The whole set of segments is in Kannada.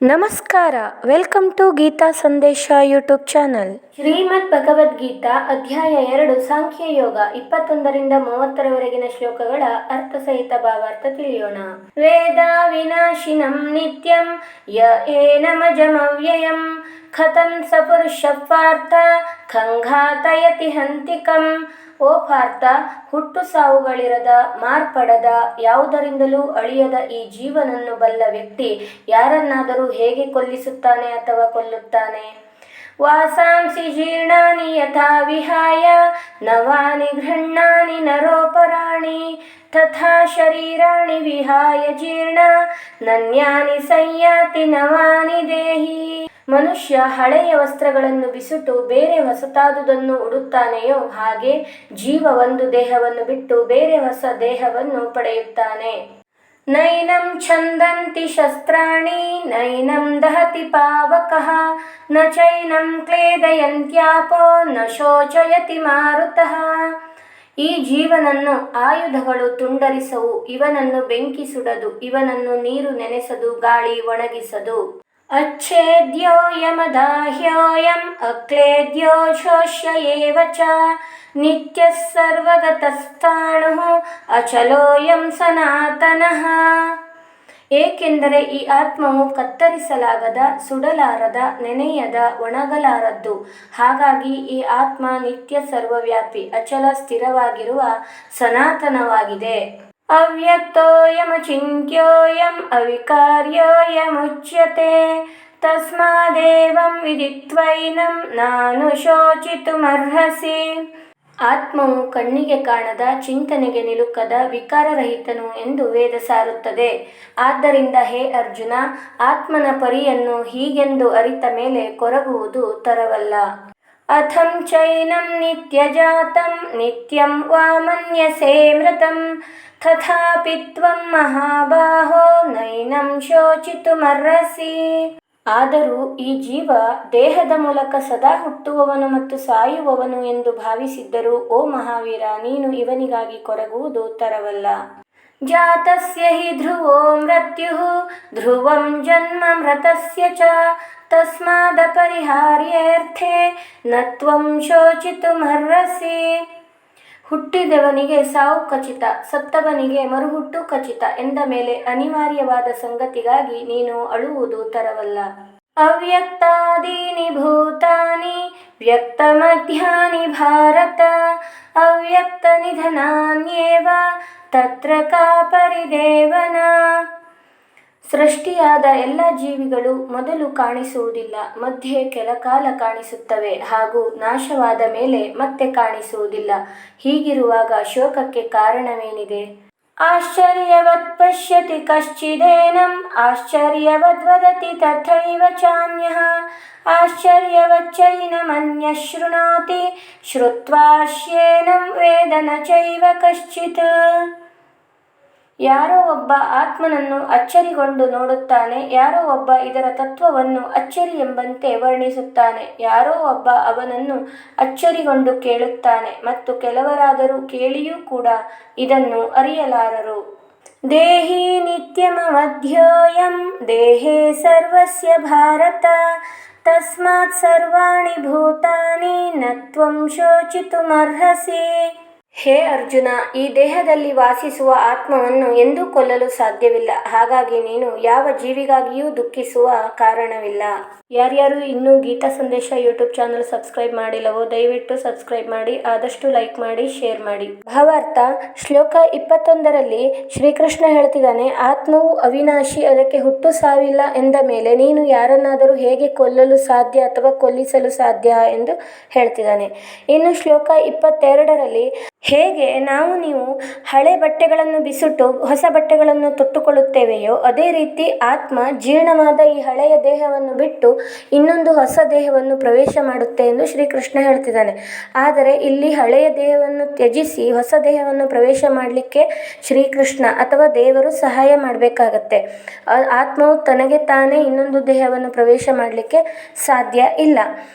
ನಮಸ್ಕಾರ. ವೆಲ್ಕಮ್ ಟು ಗೀತಾ ಸಂದೇಶ ಯೂಟ್ಯೂಬ್ ಚಾನಲ್. ಶ್ರೀಮದ್ ಭಗವದ್ಗೀತಾ ಅಧ್ಯಾಯ 2 ಸಾಂಖ್ಯಯೋಗ 21ರಿಂದ 30ರವರೆಗಿನ ಶ್ಲೋಕಗಳ ಅರ್ಥಸಹಿತ ಭಾವಾರ್ಥ ತಿಳಿಯೋಣ. ವೇದ ವಿನಾಶಿನಂ ನಿತ್ಯಂ ಯ ಏನಮಜಮವ್ಯಯಂ ಕಥಂ ಸ ಪುರುಷ ಪಾರ್ಥ ಖಂಘಾತಯತಿ ಹಂತಿಕಂ. ಓ ಪಾರ್ಥ, ಹುಟ್ಟು ಸಾವುಗಳಿರದ, ಮಾರ್ಪಡದ, ಯಾವುದರಿಂದಲೂ ಅಳಿಯದ ಈ ಜೀವನನ್ನು ಬಲ್ಲ ವ್ಯಕ್ತಿ ಯಾರನ್ನಾದರೂ ಹೇಗೆ ಕೊಲ್ಲಿಸುತ್ತಾನೆ ಅಥವಾ ಕೊಲ್ಲುತ್ತಾನೆ? ವಾಸಾಂಸಿ ಜೀರ್ಣಾನಿ ಯಥಾ ವಿಹಾಯ ನವಾನಿ ಗೃಹ್ಣಾನಿ ನರೋಪರಾಣಿ ತಥಾ ಶರೀರಾಣಿ ವಿಹಾಯ ಜೀರ್ಣ ನನ್ಯಾನಿ ಸಂಯಾತಿ ನವಾನಿ ದೇಹಿ. ಮನುಷ್ಯ ಹಳೆಯ ವಸ್ತ್ರಗಳನ್ನು ಬಿಸುಟು ಬೇರೆ ಹೊಸತಾದುದನ್ನು ಉಡುತ್ತಾನೆಯೋ ಹಾಗೆ ಜೀವ ಒಂದು ದೇಹವನ್ನು ಬಿಟ್ಟು ಬೇರೆ ಹೊಸ ದೇಹವನ್ನು ಪಡೆಯುತ್ತಾನೆ. ನೈನಂ ಛಂದಂತಿ ಶಸ್ತ್ರಾಣಿ ನೈನಂ ದಹತಿ ಪಾವಕಃ ನ ಚೈನಂ ಕ್ಲೇದಯಂತ್ಯಾಪೋ ನ ಶೋಚಯತಿ ಮಾರುತಃ. ಈ ಜೀವನನ್ನು ಆಯುಧಗಳು ತುಂಡರಿಸವು, ಇವನನ್ನು ಬೆಂಕಿ ಸುಡದು, ಇವನನ್ನು ನೀರು ನೆನೆಸದು, ಗಾಳಿ ಒಣಗಿಸದು. अच्छेद्योऽयमदाह्योऽयम् अक्लेद्यो ಶೋಷ್ಯ ಏವ ಚ ನಿತ್ಯಃ ಸರ್ವಗತಸ್ಥಾಣುಃ ಅಚಲೋಯಂ ಸನಾತನಃ. ಏಕೆಂದರೆ ಈ ಆತ್ಮವು ಕತ್ತರಿಸಲಾಗದ, ಸುಡಲಾರದ, ನೆನೆಯದ, ಒಣಗಲಾರದ್ದು. ಹಾಗಾಗಿ ಈ ಆತ್ಮ ನಿತ್ಯ, ಸರ್ವವ್ಯಾಪಿ, ಅಚಲ, ಸ್ಥಿರವಾಗಿರುವ ಸನಾತನವಾಗಿದೆ. ಅವ್ಯಕ್ತೋಯಮಚಿಂತ್ಯೋಯಂ ಅವಿಕಾರ್ಯೋಯಮುಚ್ಯತೆ ತಸ್ಮಾದೇವಂ ವಿದಿತ್ವೈನಂ ನಾನುಶೋಚಿತುಮರ್ಹಸಿ. ಆತ್ಮವು ಕಣ್ಣಿಗೆ ಕಾಣದ, ಚಿಂತನೆಗೆ ನಿಲುಕದ, ವಿಕಾರರಹಿತನು ಎಂದು ವೇದ ಸಾರುತ್ತದೆ. ಆದ್ದರಿಂದ ಹೇ ಅರ್ಜುನ, ಆತ್ಮನ ಪರಿಯನ್ನು ಹೀಗೆಂದು ಅರಿತ ಮೇಲೆ ಕೊರಗುವುದು ತರವಲ್ಲ. ಅಥಂ ಚೈನಂ ನಿತ್ಯಜಾತಂ ನಿತ್ಯಂ ವಾ ಮನ್ಯಸೇ ಮೃತಂ ತಥಾಪಿ ತ್ವಂ ಮಹಾಬಾಹೋ ನೈನಂ ಶೋಚಿತುಮರ್ಹಸಿ. ಆದರೂ ಈ ಜೀವ ದೇಹದ ಮೂಲಕ ಸದಾ ಹುಟ್ಟುವವನು ಮತ್ತು ಸಾಯುವವನು ಎಂದು ಭಾವಿಸಿದ್ದರೂ ಓ ಮಹಾವೀರ, ನೀನು ಇವನಿಗಾಗಿ ಕೊರಗುವುದು ತರವಲ್ಲ. ಜಾತಸ್ಯ ಹಿ ಧ್ರುವೋ ಮೃತ್ಯುಃ ಧ್ರುವಂ ಜನ್ಮ ಮೃತಸ್ಯ ಚ ತಸ್ಮಾದಪರಿಹಾರ್ಯೇರ್ಥೇ ನ ತ್ವಂ ಶೋಚಿತುಮರ್ಹಸಿ. ಹುಟ್ಟಿದವನಿಗೆ ಸಾವು ಖಚಿತ, ಸತ್ತವನಿಗೆ ಮರುಹುಟ್ಟು ಖಚಿತ ಎಂದ ಮೇಲೆ ಅನಿವಾರ್ಯವಾದ ಸಂಗತಿಗಾಗಿ ನೀನು ಅಳುವುದು ತರವಲ್ಲ. ಅವ್ಯಕ್ತಾದೀನಿ ಭೂತಾನಿ ವ್ಯಕ್ತಮಧ್ಯಾನಿ ಭಾರತ ಅವ್ಯಕ್ತ ನಿಧನಾನ್ಯೇವ ತತ್ರ ಕಾ ಪರಿದೇವನಾ. ಸೃಷ್ಟಿಯಾದ ಎಲ್ಲ ಜೀವಿಗಳು ಮೊದಲು ಕಾಣಿಸುವುದಿಲ್ಲ, ಮಧ್ಯೆ ಕೆಲಕಾಲ ಕಾಣಿಸುತ್ತವೆ ಹಾಗೂ ನಾಶವಾದ ಮೇಲೆ ಮತ್ತೆ ಕಾಣಿಸುವುದಿಲ್ಲ. ಹೀಗಿರುವಾಗ ಶೋಕಕ್ಕೆ ಕಾರಣವೇನಿದೆ? ಆಶ್ಚರ್ಯವತ್ ಪಶ್ಯತಿ ಕಶ್ಚಿದೇನಂ ಆಶ್ಚರ್ಯವದ್ ವದತಿ ತಥೈವ ಚಾನ್ಯಃ ಆಶ್ಚರ್ಯವಚ್ಚೈನಮನ್ಯಃ ಶೃಣೋತಿ ಶ್ರುತ್ವಾಶ್ಯೇನಂ ವೇದ ನ ಚೈವ ಕಶ್ಚಿತ್. ಯಾರೋ ಒಬ್ಬ ಆತ್ಮನನ್ನು ಅಚ್ಚರಿಗೊಂಡು ನೋಡುತ್ತಾನೆ, ಯಾರೋ ಒಬ್ಬ ಇದರ ತತ್ವವನ್ನು ಅಚ್ಚರಿ ಎಂಬಂತೆ ವರ್ಣಿಸುತ್ತಾನೆ, ಯಾರೋ ಒಬ್ಬ ಅವನನ್ನು ಅಚ್ಚರಿಗೊಂಡು ಕೇಳುತ್ತಾನೆ, ಮತ್ತು ಕೆಲವರಾದರೂ ಕೇಳಿಯೂ ಕೂಡ ಇದನ್ನು ಅರಿಯಲಾರರು. ದೇಹಿ ನಿತ್ಯಮವಧ್ಯೋಯಂ ದೇಹೇ ಸರ್ವಸ್ಯ ಭಾರತ ತಸ್ಮಾತ್ ಸರ್ವಾಣಿ ಭೂತಾನಿ ನ ತ್ವಂ ಶೋಚಿತುಮರ್ಹಸಿ. ಹೇ ಅರ್ಜುನ, ಈ ದೇಹದಲ್ಲಿ ವಾಸಿಸುವ ಆತ್ಮವನ್ನು ಎಂದೂ ಕೊಲ್ಲಲು ಸಾಧ್ಯವಿಲ್ಲ. ಹಾಗಾಗಿ ನೀನು ಯಾವ ಜೀವಿಗಾಗಿಯೂ ದುಃಖಿಸುವ ಕಾರಣವಿಲ್ಲ. ಯಾರ್ಯಾರು ಇನ್ನೂ ಗೀತಾ ಸಂದೇಶ ಯೂಟ್ಯೂಬ್ ಚಾನಲ್ ಸಬ್ಸ್ಕ್ರೈಬ್ ಮಾಡಿಲ್ಲವೋ ದಯವಿಟ್ಟು ಸಬ್ಸ್ಕ್ರೈಬ್ ಮಾಡಿ, ಆದಷ್ಟು ಲೈಕ್ ಮಾಡಿ, ಶೇರ್ ಮಾಡಿ. ಭಾವಾರ್ಥ: ಶ್ಲೋಕ 21ರಲ್ಲಿ ಶ್ರೀಕೃಷ್ಣ ಹೇಳ್ತಿದ್ದಾನೆ, ಆತ್ಮವು ಅವಿನಾಶಿ, ಅದಕ್ಕೆ ಹುಟ್ಟು ಸಾವಿಲ್ಲ ಎಂದ ಮೇಲೆ ನೀನು ಯಾರನ್ನಾದರೂ ಹೇಗೆ ಕೊಲ್ಲಲು ಸಾಧ್ಯ ಅಥವಾ ಕೊಲ್ಲಿಸಲು ಸಾಧ್ಯ ಎಂದು ಹೇಳ್ತಿದ್ದಾನೆ. ಇನ್ನು ಶ್ಲೋಕ 22ರಲ್ಲಿ ಹೇಗೆ ನೀವು ಹಳೆ ಬಟ್ಟೆಗಳನ್ನು ಬಿಸುಟ್ಟು ಹೊಸ ಬಟ್ಟೆಗಳನ್ನು ತೊಟ್ಟುಕೊಳ್ಳುತ್ತೇವೆಯೋ ಅದೇ ರೀತಿ ಆತ್ಮ ಜೀರ್ಣವಾದ ಈ ಹಳೆಯ ದೇಹವನ್ನು ಬಿಟ್ಟು ಇನ್ನೊಂದು ಹೊಸ ದೇಹವನ್ನು ಪ್ರವೇಶ ಮಾಡುತ್ತೆ ಎಂದು ಶ್ರೀಕೃಷ್ಣ ಹೇಳ್ತಿದ್ದಾನೆ. ಆದರೆ ಇಲ್ಲಿ ಹಳೆಯ ದೇಹವನ್ನು ತ್ಯಜಿಸಿ ಹೊಸ ದೇಹವನ್ನು ಪ್ರವೇಶ ಮಾಡಲಿಕ್ಕೆ ಶ್ರೀಕೃಷ್ಣ ಅಥವಾ ದೇವರು ಸಹಾಯ ಮಾಡಬೇಕಾಗತ್ತೆ. ಆತ್ಮವು ತನಗೆ ತಾನೇ ಇನ್ನೊಂದು ದೇಹವನ್ನು ಪ್ರವೇಶ ಮಾಡಲಿಕ್ಕೆ ಸಾಧ್ಯ ಇಲ್ಲ.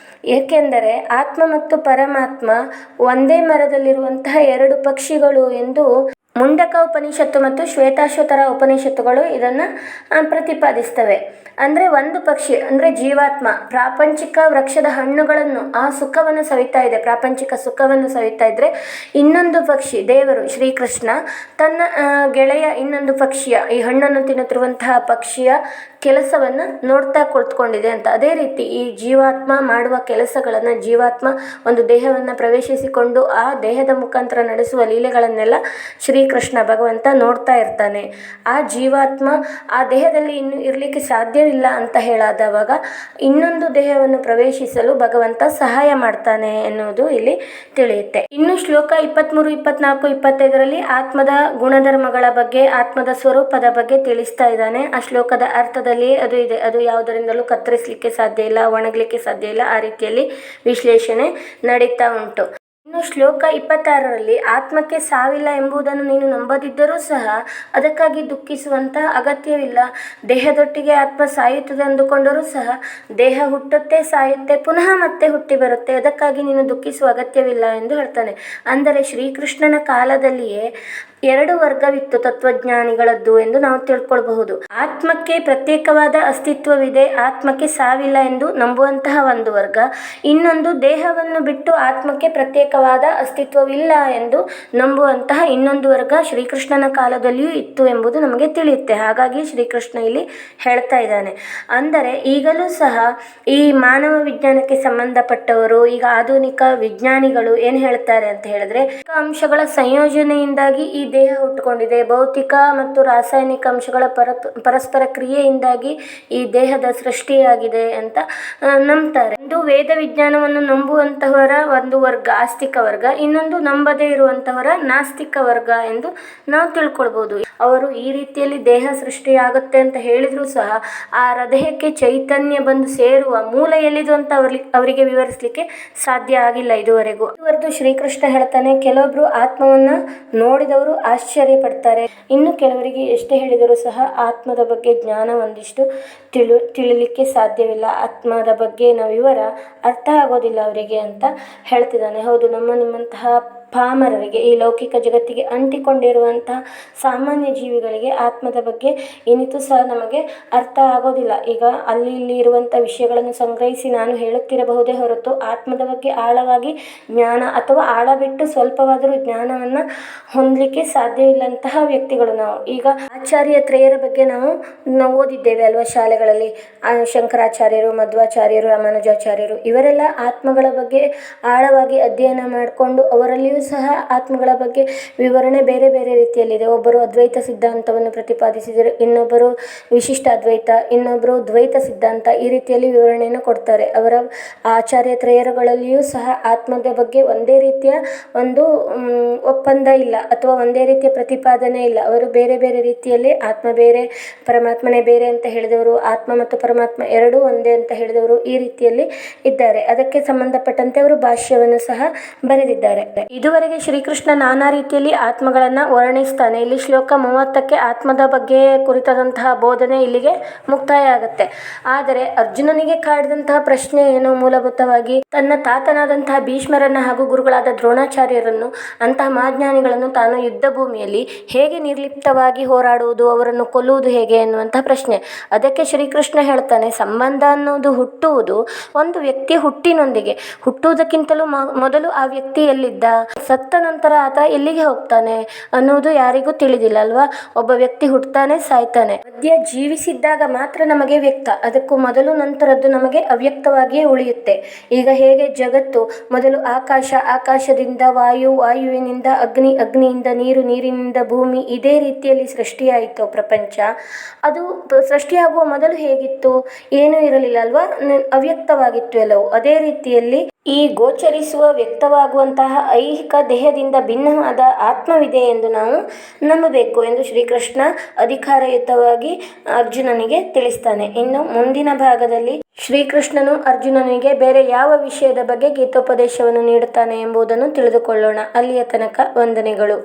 ಏಕೆಂದರೆ ಆತ್ಮ ಮತ್ತು ಪರಮಾತ್ಮ ಒಂದೇ ಮರದಲ್ಲಿರುವಂತಹ ಎರಡು ಪಕ್ಷಿಗಳು ಎಂದು ಮುಂಡಕ ಉಪನಿಷತ್ತು ಮತ್ತು ಶ್ವೇತಾಶ್ವತರ ಉಪನಿಷತ್ತುಗಳು ಇದನ್ನು ಪ್ರತಿಪಾದಿಸ್ತವೆ. ಅಂದರೆ ಒಂದು ಪಕ್ಷಿ ಅಂದರೆ ಜೀವಾತ್ಮ ಪ್ರಾಪಂಚಿಕ ವೃಕ್ಷದ ಹಣ್ಣುಗಳನ್ನು ಆ ಸುಖವನ್ನು ಸವಿತಾ ಇದೆ, ಪ್ರಾಪಂಚಿಕ ಸುಖವನ್ನು ಸವಿತಾ ಇದ್ದರೆ ಇನ್ನೊಂದು ಪಕ್ಷಿ ದೇವರು ಶ್ರೀಕೃಷ್ಣ ತನ್ನ ಗೆಳೆಯ ಇನ್ನೊಂದು ಪಕ್ಷಿಯ ಈ ಹಣ್ಣನ್ನು ತಿನ್ನುತ್ತಿರುವಂತಹ ಪಕ್ಷಿಯ ಕೆಲಸವನ್ನು ನೋಡ್ತಾ ಕುಳಿತುಕೊಂಡಿದೆ ಅಂತ. ಅದೇ ರೀತಿ ಈ ಜೀವಾತ್ಮ ಮಾಡುವ ಕೆಲಸಗಳನ್ನು ಜೀವಾತ್ಮ ಒಂದು ದೇಹವನ್ನು ಪ್ರವೇಶಿಸಿಕೊಂಡು ಆ ದೇಹದ ಮುಖಾಂತರ ನಡೆಸುವ ಲೀಲೆಗಳನ್ನೆಲ್ಲ ಶ್ರೀಕೃಷ್ಣ ಭಗವಂತ ನೋಡ್ತಾ ಇರ್ತಾನೆ. ಆ ಜೀವಾತ್ಮ ಆ ದೇಹದಲ್ಲಿ ಇನ್ನು ಇರಲಿಕ್ಕೆ ಸಾಧ್ಯವಿಲ್ಲ ಅಂತ ಹೇಳಾದವಾಗ ಇನ್ನೊಂದು ದೇಹವನ್ನು ಪ್ರವೇಶಿಸಲು ಭಗವಂತ ಸಹಾಯ ಮಾಡ್ತಾನೆ ಎನ್ನುವುದು ಇಲ್ಲಿ ತಿಳಿಯುತ್ತೆ. ಇನ್ನು ಶ್ಲೋಕ 23, 24, 25ರಲ್ಲಿ ಆತ್ಮದ ಗುಣಧರ್ಮಗಳ ಬಗ್ಗೆ, ಆತ್ಮದ ಸ್ವರೂಪದ ಬಗ್ಗೆ ತಿಳಿಸ್ತಾ ಇದ್ದಾನೆ. ಆ ಶ್ಲೋಕದ ಅರ್ಥದಲ್ಲಿ ಅದು ಇದೆ. ಅದು ಯಾವುದರಿಂದಲೂ ಕತ್ತರಿಸಲಿಕ್ಕೆ ಸಾಧ್ಯ ಇಲ್ಲ, ಒಣಗಲಿಕ್ಕೆ ಸಾಧ್ಯ ಇಲ್ಲ, ಆ ರೀತಿಯಲ್ಲಿ ವಿಶ್ಲೇಷಣೆ ನಡೀತಾ ಉಂಟು. ಇನ್ನು ಶ್ಲೋಕ 26ರಲ್ಲಿ ಆತ್ಮಕ್ಕೆ ಸಾವಿಲ್ಲ ಎಂಬುದನ್ನು ನೀನು ನಂಬದಿದ್ದರೂ ಸಹ ಅದಕ್ಕಾಗಿ ದುಃಖಿಸುವಂಥ ಅಗತ್ಯವಿಲ್ಲ. ದೇಹದೊಟ್ಟಿಗೆ ಆತ್ಮ ಸಾಯುತ್ತದೆ ಅಂದುಕೊಂಡರೂ ಸಹ ದೇಹ ಹುಟ್ಟುತ್ತೆ, ಸಾಯುತ್ತೆ, ಪುನಃ ಮತ್ತೆ ಹುಟ್ಟಿ ಬರುತ್ತೆ, ಅದಕ್ಕಾಗಿ ನೀನು ದುಃಖಿಸುವ ಅಗತ್ಯವಿಲ್ಲ ಎಂದು ಹೇಳ್ತಾನೆ. ಅಂದರೆ ಶ್ರೀಕೃಷ್ಣನ ಕಾಲದಲ್ಲಿಯೇ 2 ವರ್ಗವಿತ್ತು ತತ್ವಜ್ಞಾನಿಗಳದ್ದು ಎಂದು ನಾವು ತಿಳ್ಕೊಳ್ಬಹುದು. ಆತ್ಮಕ್ಕೆ ಪ್ರತ್ಯೇಕವಾದ ಅಸ್ತಿತ್ವವಿದೆ, ಆತ್ಮಕ್ಕೆ ಸಾವಿಲ್ಲ ಎಂದು ನಂಬುವಂತಹ ಒಂದು ವರ್ಗ. ಇನ್ನೊಂದು ದೇಹವನ್ನು ಬಿಟ್ಟು ಆತ್ಮಕ್ಕೆ ಪ್ರತ್ಯೇಕವಾದ ಅಸ್ತಿತ್ವವಿಲ್ಲ ಎಂದು ನಂಬುವಂತಹ ಇನ್ನೊಂದು ವರ್ಗ ಶ್ರೀಕೃಷ್ಣನ ಕಾಲದಲ್ಲಿಯೂ ಇತ್ತು ಎಂಬುದು ನಮಗೆ ತಿಳಿಯುತ್ತೆ. ಹಾಗಾಗಿ ಶ್ರೀಕೃಷ್ಣ ಇಲ್ಲಿ ಹೇಳ್ತಾ ಇದ್ದಾನೆ. ಅಂದರೆ ಈಗಲೂ ಸಹ ಈ ಮಾನವ ವಿಜ್ಞಾನಕ್ಕೆ ಸಂಬಂಧಪಟ್ಟವರು, ಈಗ ಆಧುನಿಕ ವಿಜ್ಞಾನಿಗಳು ಏನು ಹೇಳ್ತಾರೆ ಅಂತ ಹೇಳಿದ್ರೆ, ಅಂಶಗಳ ಸಂಯೋಜನೆಯಿಂದಾಗಿ ಈ ದೇಹ ಹುಟ್ಟುಕೊಂಡಿದೆ, ಭೌತಿಕ ಮತ್ತು ರಾಸಾಯನಿಕ ಅಂಶಗಳ ಪರಸ್ಪರ ಕ್ರಿಯೆಯಿಂದಾಗಿ ಈ ದೇಹದ ಸೃಷ್ಟಿಯಾಗಿದೆ ಅಂತ ನಂಬ್ತಾರೆ. ಒಂದು ವೇದ ವಿಜ್ಞಾನವನ್ನು ನಂಬುವಂತಹವರ ಒಂದು ವರ್ಗ ಆಸ್ತಿಕ ವರ್ಗ, ಇನ್ನೊಂದು ನಂಬದೇ ಇರುವಂತಹವರ ನಾಸ್ತಿಕ ವರ್ಗ ಎಂದು ನಾವು ತಿಳ್ಕೊಳ್ಬಹುದು. ಅವರು ಈ ರೀತಿಯಲ್ಲಿ ದೇಹ ಸೃಷ್ಟಿಯಾಗುತ್ತೆ ಅಂತ ಹೇಳಿದ್ರು ಸಹ ಆ ದೇಹಕ್ಕೆ ಚೈತನ್ಯ ಬಂದು ಸೇರುವ ಮೂಲ ಎಲ್ಲಿದು ಅಂತ ಅವರಿಗೆ ವಿವರಿಸಲಿಕ್ಕೆ ಸಾಧ್ಯ ಆಗಿಲ್ಲ ಇದುವರೆಗೂ. ಶ್ರೀಕೃಷ್ಣ ಹೇಳ್ತಾನೆ, ಕೆಲವೊಬ್ರು ಆತ್ಮವನ್ನ ನೋಡಿದವರು ಆಶ್ಚರ್ಯ ಪಡ್ತಾರೆ, ಇನ್ನು ಕೆಲವರಿಗೆ ಎಷ್ಟೇ ಹೇಳಿದರೂ ಸಹ ಆತ್ಮದ ಬಗ್ಗೆ ಜ್ಞಾನ ಒಂದಿಷ್ಟು ತಿಳಿಲಿಕ್ಕೆ ಸಾಧ್ಯವಿಲ್ಲ, ಆತ್ಮದ ಬಗ್ಗೆ ವಿವರ ಅರ್ಥ ಆಗೋದಿಲ್ಲ ಅವರಿಗೆ ಅಂತ ಹೇಳ್ತಿದ್ದಾನೆ. ಹೌದು, ನಿಮ್ಮಂತಹ ಪಾಮರರಿಗೆ, ಈ ಲೌಕಿಕ ಜಗತ್ತಿಗೆ ಅಂಟಿಕೊಂಡಿರುವಂತಹ ಸಾಮಾನ್ಯ ಜೀವಿಗಳಿಗೆ ಆತ್ಮದ ಬಗ್ಗೆ ಏನಿತ್ತು ಸಹ ನಮಗೆ ಅರ್ಥ ಆಗೋದಿಲ್ಲ. ಈಗ ಅಲ್ಲಿ ಇಲ್ಲಿ ಇರುವಂಥ ವಿಷಯಗಳನ್ನು ಸಂಗ್ರಹಿಸಿ ನಾನು ಹೇಳುತ್ತಿರಬಹುದೇ ಹೊರತು ಆತ್ಮದ ಬಗ್ಗೆ ಆಳವಾಗಿ ಜ್ಞಾನ ಅಥವಾ ಆಳ ಬಿಟ್ಟು ಸ್ವಲ್ಪವಾದರೂ ಜ್ಞಾನವನ್ನು ಹೊಂದಲಿಕ್ಕೆ ಸಾಧ್ಯವಿಲ್ಲಂತಹ ವ್ಯಕ್ತಿಗಳು ನಾವು. ಈಗ ಆಚಾರ್ಯ ತ್ರಯರ ಬಗ್ಗೆ ನಾವು ಓದಿದ್ದೇವೆ ಅಲ್ವಾ ಶಾಲೆಗಳಲ್ಲಿ. ಶಂಕರಾಚಾರ್ಯರು, ಮಧ್ವಾಚಾರ್ಯರು, ರಾಮಾನುಜಾಚಾರ್ಯರು ಇವರೆಲ್ಲ ಆತ್ಮಗಳ ಬಗ್ಗೆ ಆಳವಾಗಿ ಅಧ್ಯಯನ ಮಾಡಿಕೊಂಡು ಅವರಲ್ಲಿಯೂ ಸಹ ಆತ್ಮಗಳ ಬಗ್ಗೆ ವಿವರಣೆ ಬೇರೆ ಬೇರೆ ರೀತಿಯಲ್ಲಿದೆ. ಒಬ್ಬರು ಅದ್ವೈತ ಸಿದ್ಧಾಂತವನ್ನು ಪ್ರತಿಪಾದಿಸಿದರೆ, ಇನ್ನೊಬ್ಬರು ವಿಶಿಷ್ಟ ಅದ್ವೈತ, ಇನ್ನೊಬ್ಬರು ದ್ವೈತ ಸಿದ್ಧಾಂತ, ಈ ರೀತಿಯಲ್ಲಿ ವಿವರಣೆಯನ್ನು ಕೊಡ್ತಾರೆ. ಅವರ ಆಚಾರ್ಯ ತ್ರಯರುಗಳಲ್ಲಿಯೂ ಸಹ ಆತ್ಮದ ಬಗ್ಗೆ ಒಂದೇ ರೀತಿಯ ಒಂದು ಒಪ್ಪಂದ ಇಲ್ಲ ಅಥವಾ ಒಂದೇ ರೀತಿಯ ಪ್ರತಿಪಾದನೆ ಇಲ್ಲ. ಅವರು ಬೇರೆ ಬೇರೆ ರೀತಿಯಲ್ಲಿ ಆತ್ಮ ಬೇರೆ ಪರಮಾತ್ಮನೇ ಬೇರೆ ಅಂತ ಹೇಳಿದವರು, ಆತ್ಮ ಮತ್ತು ಪರಮಾತ್ಮ ಎರಡೂ ಒಂದೇ ಅಂತ ಹೇಳಿದವರು ಈ ರೀತಿಯಲ್ಲಿ ಇದ್ದಾರೆ. ಅದಕ್ಕೆ ಸಂಬಂಧಪಟ್ಟಂತೆ ಅವರು ಭಾಷ್ಯವನ್ನು ಸಹ ಬರೆದಿದ್ದಾರೆ. ಇದುವರೆಗೆ ಶ್ರೀಕೃಷ್ಣ ನಾನಾ ರೀತಿಯಲ್ಲಿ ಆತ್ಮಗಳನ್ನ ವರ್ಣಿಸ್ತಾನೆ. ಇಲ್ಲಿ ಶ್ಲೋಕ 30ಕ್ಕೆ ಆತ್ಮದ ಬಗ್ಗೆ ಕುರಿತಾದಂತಹ ಬೋಧನೆ ಇಲ್ಲಿಗೆ ಮುಕ್ತಾಯ ಆಗುತ್ತೆ. ಆದರೆ ಅರ್ಜುನನಿಗೆ ಕಾಡಿದಂತಹ ಪ್ರಶ್ನೆ ಏನು, ಮೂಲಭೂತವಾಗಿ ತನ್ನ ತಾತನಾದಂತಹ ಭೀಷ್ಮರನ್ನ ಹಾಗೂ ಗುರುಗಳಾದ ದ್ರೋಣಾಚಾರ್ಯರನ್ನು, ಅಂತಹ ಮಹಾಜ್ಞಾನಿಗಳನ್ನು ತಾನು ಯುದ್ಧ ಭೂಮಿಯಲ್ಲಿ ಹೇಗೆ ನಿರ್ಲಿಪ್ತವಾಗಿ ಹೋರಾಡುವುದು, ಅವರನ್ನು ಕೊಲ್ಲುವುದು ಹೇಗೆ ಎನ್ನುವಂತಹ ಪ್ರಶ್ನೆ. ಅದಕ್ಕೆ ಶ್ರೀಕೃಷ್ಣ ಹೇಳ್ತಾನೆ, ಸಂಬಂಧ ಅನ್ನೋದು ಹುಟ್ಟುವುದು ಒಂದು ವ್ಯಕ್ತಿ ಹುಟ್ಟಿನೊಂದಿಗೆ. ಹುಟ್ಟುವುದಕ್ಕಿಂತಲೂ ಮೊದಲು ಆ ವ್ಯಕ್ತಿ ಎಲ್ಲಿದ್ದ, ಸತ್ತ ನಂತರ ಆತ ಎಲ್ಲಿಗೆ ಹೋಗ್ತಾನೆ ಅನ್ನೋದು ಯಾರಿಗೂ ತಿಳಿದಿಲ್ಲ ಅಲ್ವಾ. ಒಬ್ಬ ವ್ಯಕ್ತಿ ಹುಟ್ಟುತ್ತಾನೆ, ಸಾಯ್ತಾನೆ. ಮಧ್ಯ ಜೀವಿಸಿದ್ದಾಗ ಮಾತ್ರ ನಮಗೆ ವ್ಯಕ್ತ, ಅದಕ್ಕೂ ಮೊದಲು ನಂತರದ್ದು ನಮಗೆ ಅವ್ಯಕ್ತವಾಗಿಯೇ ಉಳಿಯುತ್ತೆ. ಈಗ ಹೇಗೆ ಜಗತ್ತು ಮೊದಲು ಆಕಾಶ, ಆಕಾಶದಿಂದ ವಾಯು, ವಾಯುವಿನಿಂದ ಅಗ್ನಿ, ಅಗ್ನಿಯಿಂದ ನೀರು, ನೀರಿನಿಂದ ಭೂಮಿ, ಇದೇ ರೀತಿಯಲ್ಲಿ ಸೃಷ್ಟಿಯಾಯಿತು ಪ್ರಪಂಚ. ಅದು ಸೃಷ್ಟಿಯಾಗುವ ಮೊದಲು ಹೇಗಿತ್ತು, ಏನೂ ಇರಲಿಲ್ಲ ಅಲ್ವಾ, ಅವ್ಯಕ್ತವಾಗಿತ್ತು ಎಲ್ಲವೂ. ಅದೇ ರೀತಿಯಲ್ಲಿ ಈ ಗೋಚರಿಸುವ ವ್ಯಕ್ತವಾಗುವಂತಹ ಐಹಿಕ ದೇಹದಿಂದ ಭಿನ್ನವಾದ ಆತ್ಮವಿದೆ ಎಂದು ನಾವು ನಂಬಬೇಕು ಎಂದು ಶ್ರೀಕೃಷ್ಣ ಅಧಿಕಾರಯುತವಾಗಿ ಅರ್ಜುನನಿಗೆ ತಿಳಿಸ್ತಾನೆ. ಇನ್ನು ಮುಂದಿನ ಭಾಗದಲ್ಲಿ ಶ್ರೀಕೃಷ್ಣನು ಅರ್ಜುನನಿಗೆ ಬೇರೆ ಯಾವ ವಿಷಯದ ಬಗ್ಗೆ ಗೀತೋಪದೇಶವನ್ನು ನೀಡುತ್ತಾನೆ ಎಂಬುದನ್ನು ತಿಳಿದುಕೊಳ್ಳೋಣ. ಅಲ್ಲಿಯ ತನಕ ವಂದನೆಗಳು.